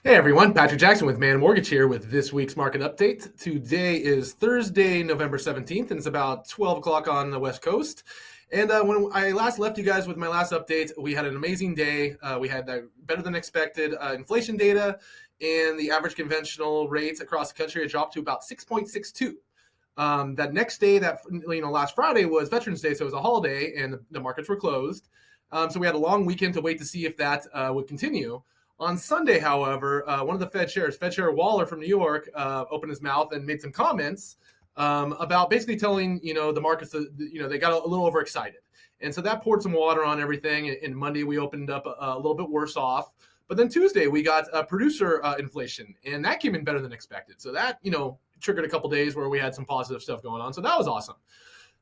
Hey everyone, Patrick Jackson with Mann Mortgage here with this week's market update. Today is Thursday, November 17th, and it's about 12 o'clock on the West Coast. And when I last left you guys with my last update, we had an amazing day. We had better than expected inflation data, and the average conventional rate across the country had dropped to about 6.62. That next day, last Friday was Veterans Day, so it was a holiday, and the markets were closed. So we had a long weekend to wait to see if that would continue. On Sunday, however, one of the Fed Chair Waller from New York, opened his mouth and made some comments about basically telling the markets that they got a little overexcited, and so that poured some water on everything. And Monday we opened up a little bit worse off, but then Tuesday we got producer inflation, and that came in better than expected. So that triggered a couple days where we had some positive stuff going on. So that was awesome.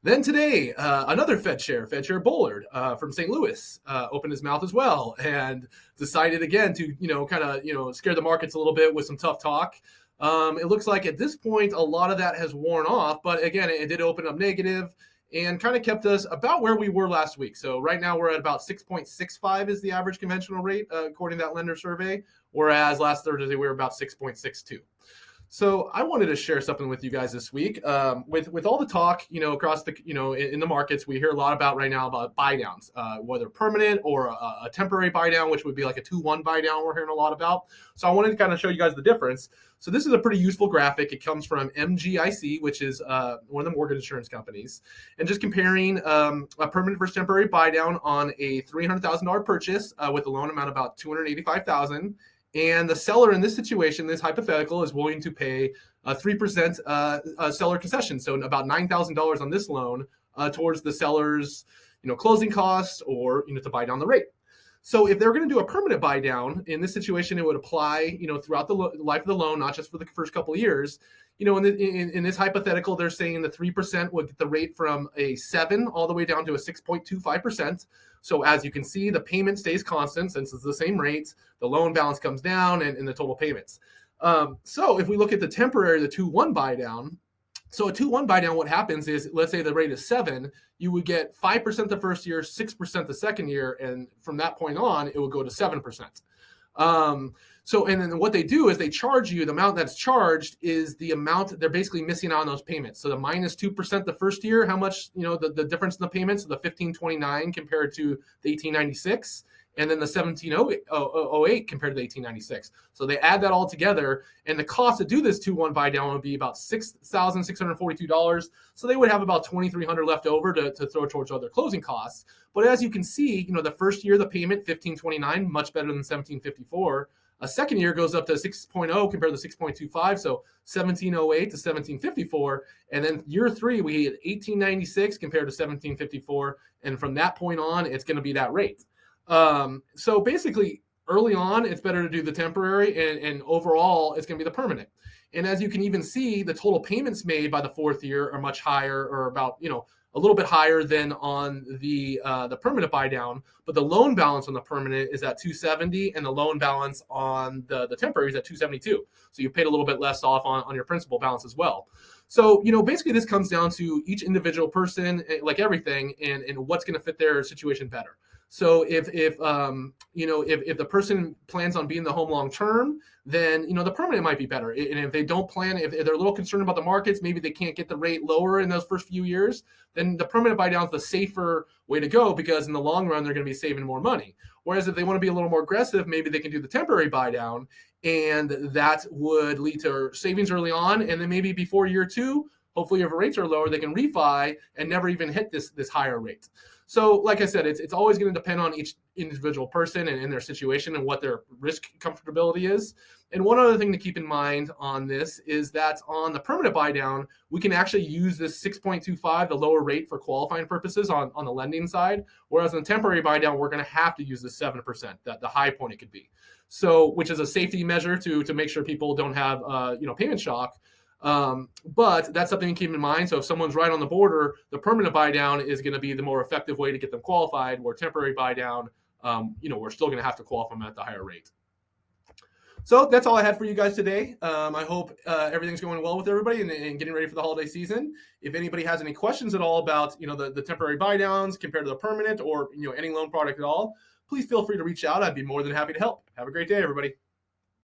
Then today, another Fed Chair Bullard from St. Louis, opened his mouth as well and decided again to scare the markets a little bit with some tough talk. It looks like at this point a lot of that has worn off, but again, it did open up negative and kind of kept us about where we were last week. So right now we're at about 6.65 is the average conventional rate according to that lender survey, whereas last Thursday we were about 6.62. So I wanted to share something with you guys this week. With all the talk, across the, in the markets, we hear a lot about right now about buy downs, whether permanent or a temporary buy down, which would be like a 2-1 buy down. We're hearing a lot about. So I wanted to kind of show you guys the difference. So this is a pretty useful graphic. It comes from MGIC, which is one of the mortgage insurance companies, and just comparing a permanent versus temporary buy down on a $300,000 purchase with a loan amount about $285,000. And the seller in this situation, this hypothetical, is willing to pay a 3% seller concession, so about $9,000 on this loan towards the seller's, closing costs or to buy down the rate. So if they're going to do a permanent buy down in this situation, it would apply, throughout the life of the loan, not just for the first couple of years. In this hypothetical, they're saying the 3% would get the rate from a 7 all the way down to a 6.25%. So as you can see, the payment stays constant since it's the same rate. The loan balance comes down and the total payments. So if we look at the temporary, the 2-1 buy down, so a 2-1 buy down, what happens is, let's say the rate is 7, you would get 5% the first year, 6% the second year, and from that point on, it would go to 7%. And then what they do is they charge you, the amount that's charged is the amount they're basically missing out on those payments. So the minus 2% the first year, how much, the difference in the payments, the 1529 compared to the 1896, and then the 1708 compared to the 1896. So they add that all together, and the cost to do this 2-1 buy down would be about $6,642. So they would have about $2,300 left over to throw towards other closing costs. But as you can see, the first year the payment $1,529, much better than $1,754. A second year goes up to 6.0 compared to 6.25, so 1708 to 1754, and then year 3 we hit 1896 compared to 1754, and from that point on it's going to be that rate. So basically, early on, it's better to do the temporary, and overall, it's going to be the permanent. And as you can even see, the total payments made by the 4th year are much higher, or about, a little bit higher than on the permanent buy down. But the loan balance on the permanent is at 270, and the loan balance on the temporary is at 272. So you paid a little bit less off on your principal balance as well. So, basically this comes down to each individual person, like everything, and what's going to fit their situation better. So if the person plans on being the home long term, then the permanent might be better. And if they don't plan, if they're a little concerned about the markets, maybe they can't get the rate lower in those first few years, then the permanent buy down is the safer way to go, because in the long run they're going to be saving more money. Whereas if they want to be a little more aggressive, maybe they can do the temporary buy down, and that would lead to savings early on, and then maybe before year 2, hopefully if rates are lower, they can refi and never even hit this higher rate. So like I said, it's always going to depend on each individual person and their situation and what their risk comfortability is. And one other thing to keep in mind on this is that on the permanent buy down, we can actually use this 6.25, the lower rate, for qualifying purposes on the lending side. Whereas on the temporary buy down, we're going to have to use the 7%, the high point it could be. So, which is a safety measure to make sure people don't have payment shock. But that's something to keep in mind. So if someone's right on the border, the permanent buy down is going to be the more effective way to get them qualified, where temporary buy down, we're still going to have to qualify them at the higher rate. So that's all I had for you guys today. I hope everything's going well with everybody and getting ready for the holiday season. If anybody has any questions at all about the temporary buy downs compared to the permanent, or any loan product at all, please feel free to reach out. I'd be more than happy to help. Have a great day, everybody.